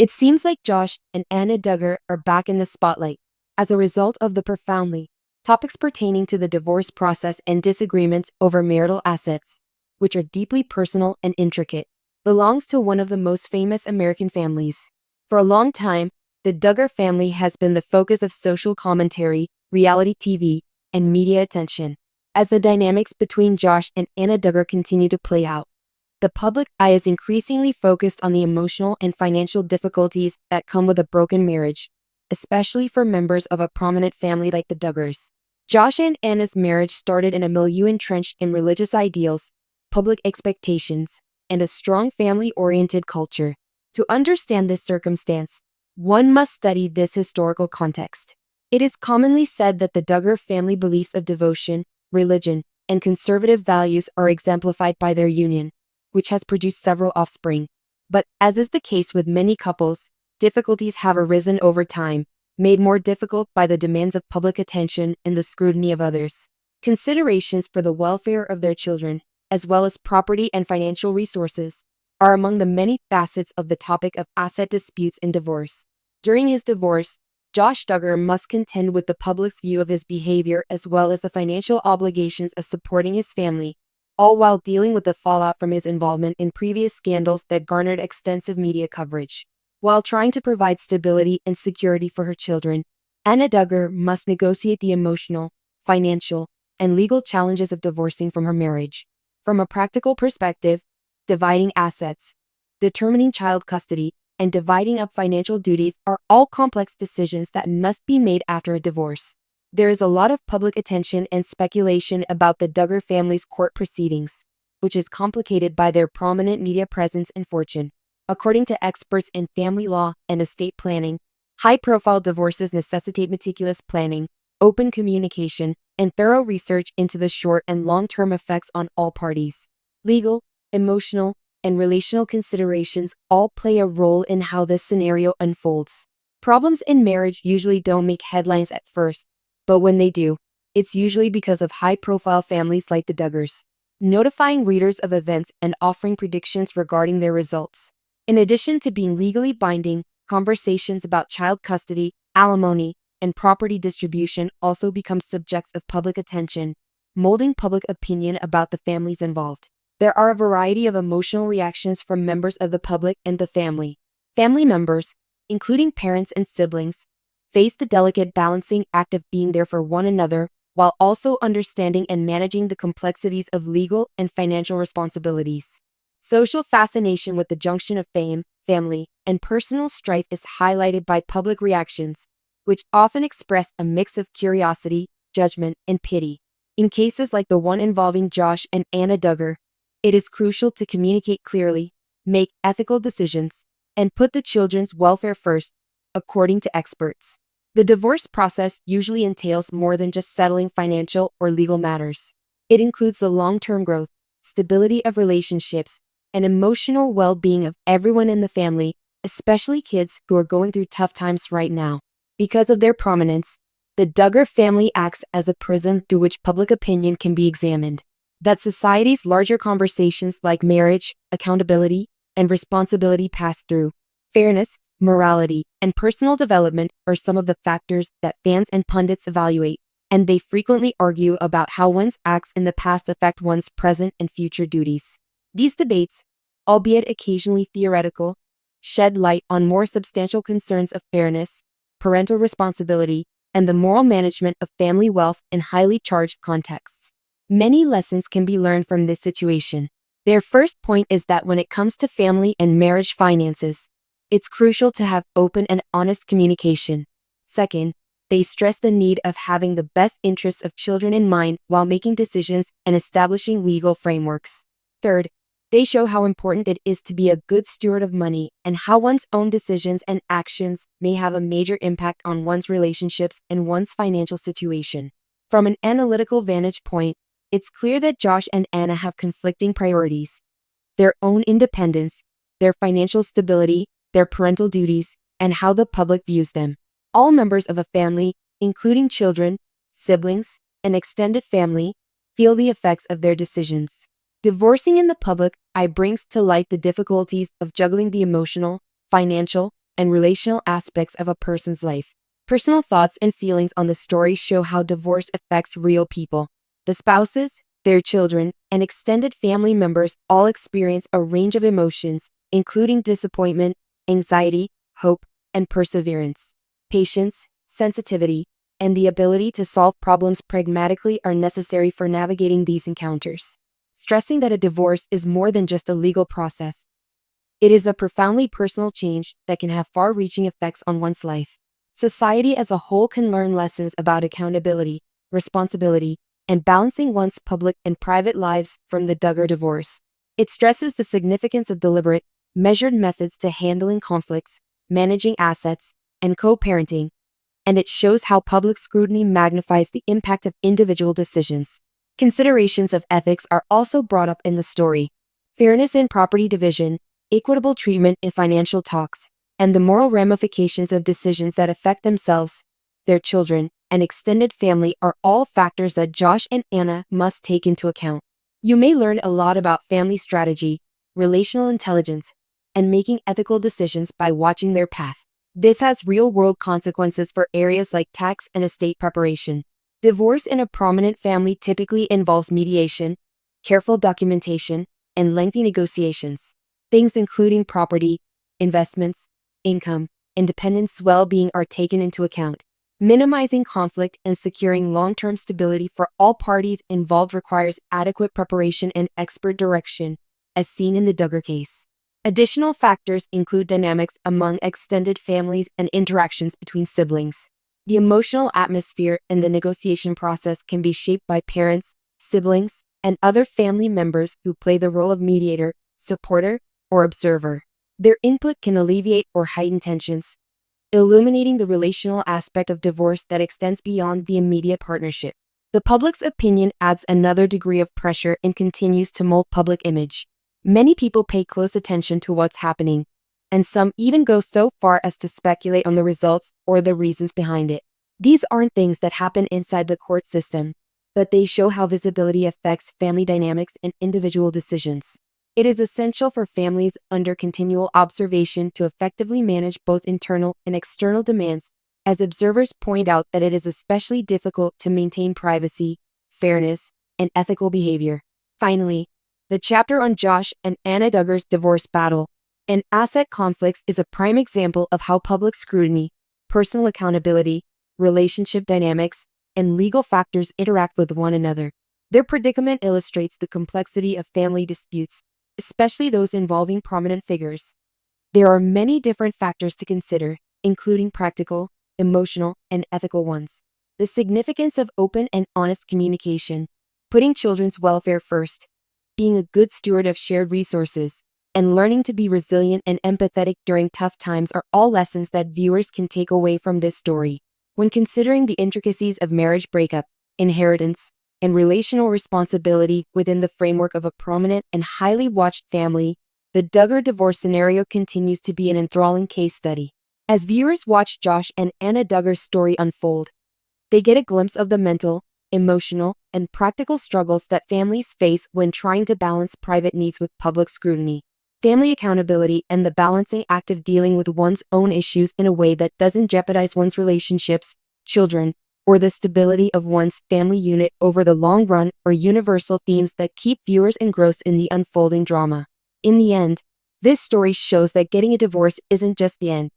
It seems like Josh and Anna Duggar are back in the spotlight as a result of the profoundly topics pertaining to the divorce process and disagreements over marital assets, which are deeply personal and intricate, belongs to one of the most famous American families. For a long time, the Duggar family has been the focus of social commentary, reality TV, and media attention. As the dynamics between Josh and Anna Duggar continue to play out, the public eye is increasingly focused on the emotional and financial difficulties that come with a broken marriage, especially for members of a prominent family like the Duggars. Josh and Anna's marriage started in a milieu entrenched in religious ideals, public expectations, and a strong family-oriented culture. To understand this circumstance, one must study this historical context. It is commonly said that the Duggar family beliefs of devotion, religion, and conservative values are exemplified by their union, which has produced several offspring. But, as is the case with many couples, difficulties have arisen over time, made more difficult by the demands of public attention and the scrutiny of others. Considerations for the welfare of their children, as well as property and financial resources, are among the many facets of the topic of asset disputes in divorce. During his divorce, Josh Duggar must contend with the public's view of his behavior as well as the financial obligations of supporting his family, all while dealing with the fallout from his involvement in previous scandals that garnered extensive media coverage. While trying to provide stability and security for her children, Anna Duggar must negotiate the emotional, financial, and legal challenges of divorcing from her marriage. From a practical perspective, dividing assets, determining child custody, and dividing up financial duties are all complex decisions that must be made after a divorce. There is a lot of public attention and speculation about the Duggar family's court proceedings, which is complicated by their prominent media presence and fortune. According to experts in family law and estate planning, high-profile divorces necessitate meticulous planning, open communication, and thorough research into the short and long-term effects on all parties. Legal, emotional, and relational considerations all play a role in how this scenario unfolds. Problems in marriage usually don't make headlines at first, but when they do, it's usually because of high-profile families like the Duggars, notifying readers of events and offering predictions regarding their results. In addition to being legally binding, conversations about child custody, alimony, and property distribution also become subjects of public attention, molding public opinion about the families involved. There are a variety of emotional reactions from members of the public and the family. Family members, including parents and siblings, face the delicate balancing act of being there for one another while also understanding and managing the complexities of legal and financial responsibilities. Social fascination with the junction of fame, family, and personal strife is highlighted by public reactions, which often express a mix of curiosity, judgment, and pity. In cases like the one involving Josh and Anna Duggar, it is crucial to communicate clearly, make ethical decisions, and put the children's welfare first, according to experts. The divorce process usually entails more than just settling financial or legal matters. It includes the long-term growth, stability of relationships, and emotional well-being of everyone in the family, especially kids who are going through tough times right now. Because of their prominence, the Duggar family acts as a prism through which public opinion can be examined. That society's larger conversations like marriage, accountability, and responsibility pass through. Fairness, morality, and personal development are some of the factors that fans and pundits evaluate, and they frequently argue about how one's acts in the past affect one's present and future duties. These debates, albeit occasionally theoretical, shed light on more substantial concerns of fairness, parental responsibility, and the moral management of family wealth in highly charged contexts. Many lessons can be learned from this situation. Their first point is that when it comes to family and marriage finances, it's crucial to have open and honest communication. Second, they stress the need of having the best interests of children in mind while making decisions and establishing legal frameworks. Third, they show how important it is to be a good steward of money and how one's own decisions and actions may have a major impact on one's relationships and one's financial situation. From an analytical vantage point, it's clear that Josh and Anna have conflicting priorities: their own independence, their financial stability, their parental duties, and how the public views them. All members of a family, including children, siblings, and extended family, feel the effects of their decisions. Divorcing in the public eye brings to light the difficulties of juggling the emotional, financial, and relational aspects of a person's life. Personal thoughts and feelings on the story show how divorce affects real people. The spouses, their children, and extended family members all experience a range of emotions, including disappointment, anxiety, hope, and perseverance. Patience, sensitivity, and the ability to solve problems pragmatically are necessary for navigating these encounters. Stressing that a divorce is more than just a legal process. It is a profoundly personal change that can have far-reaching effects on one's life. Society as a whole can learn lessons about accountability, responsibility, and balancing one's public and private lives from the Duggar divorce. It stresses the significance of deliberate, measured methods to handling conflicts, managing assets, and co-parenting, and it shows how public scrutiny magnifies the impact of individual decisions. Considerations of ethics are also brought up in the story. Fairness in property division, equitable treatment in financial talks, and the moral ramifications of decisions that affect themselves, their children, and extended family are all factors that Josh and Anna must take into account. You may learn a lot about family strategy, relational intelligence, and making ethical decisions by watching their path. This has real-world consequences for areas like tax and estate preparation. Divorce in a prominent family typically involves mediation, careful documentation, and lengthy negotiations. Things including property, investments, income, and dependents' well-being are taken into account. Minimizing conflict and securing long-term stability for all parties involved requires adequate preparation and expert direction, as seen in the Duggar case. Additional factors include dynamics among extended families and interactions between siblings. The emotional atmosphere in the negotiation process can be shaped by parents, siblings, and other family members who play the role of mediator, supporter, or observer. Their input can alleviate or heighten tensions, illuminating the relational aspect of divorce that extends beyond the immediate partnership. The public's opinion adds another degree of pressure and continues to mold public image. Many people pay close attention to what's happening, and some even go so far as to speculate on the results or the reasons behind it. These aren't things that happen inside the court system, but they show how visibility affects family dynamics and individual decisions. It is essential for families under continual observation to effectively manage both internal and external demands, as observers point out that it is especially difficult to maintain privacy, fairness, and ethical behavior. Finally, the chapter on Josh and Anna Duggar's divorce battle and asset conflicts is a prime example of how public scrutiny, personal accountability, relationship dynamics, and legal factors interact with one another. Their predicament illustrates the complexity of family disputes, especially those involving prominent figures. There are many different factors to consider, including practical, emotional, and ethical ones. The significance of open and honest communication, putting children's welfare first, being a good steward of shared resources, and learning to be resilient and empathetic during tough times are all lessons that viewers can take away from this story. When considering the intricacies of marriage breakup, inheritance, and relational responsibility within the framework of a prominent and highly watched family, the Duggar divorce scenario continues to be an enthralling case study. As viewers watch Josh and Anna Duggar's story unfold, they get a glimpse of the mental, emotional, and practical struggles that families face when trying to balance private needs with public scrutiny. Family accountability and the balancing act of dealing with one's own issues in a way that doesn't jeopardize one's relationships, children, or the stability of one's family unit over the long run are universal themes that keep viewers engrossed in the unfolding drama. In the end, this story shows that getting a divorce isn't just the end.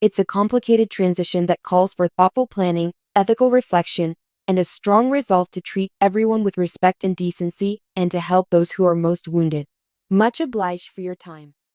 It's a complicated transition that calls for thoughtful planning, ethical reflection, and a strong resolve to treat everyone with respect and decency and to help those who are most wounded. Much obliged for your time.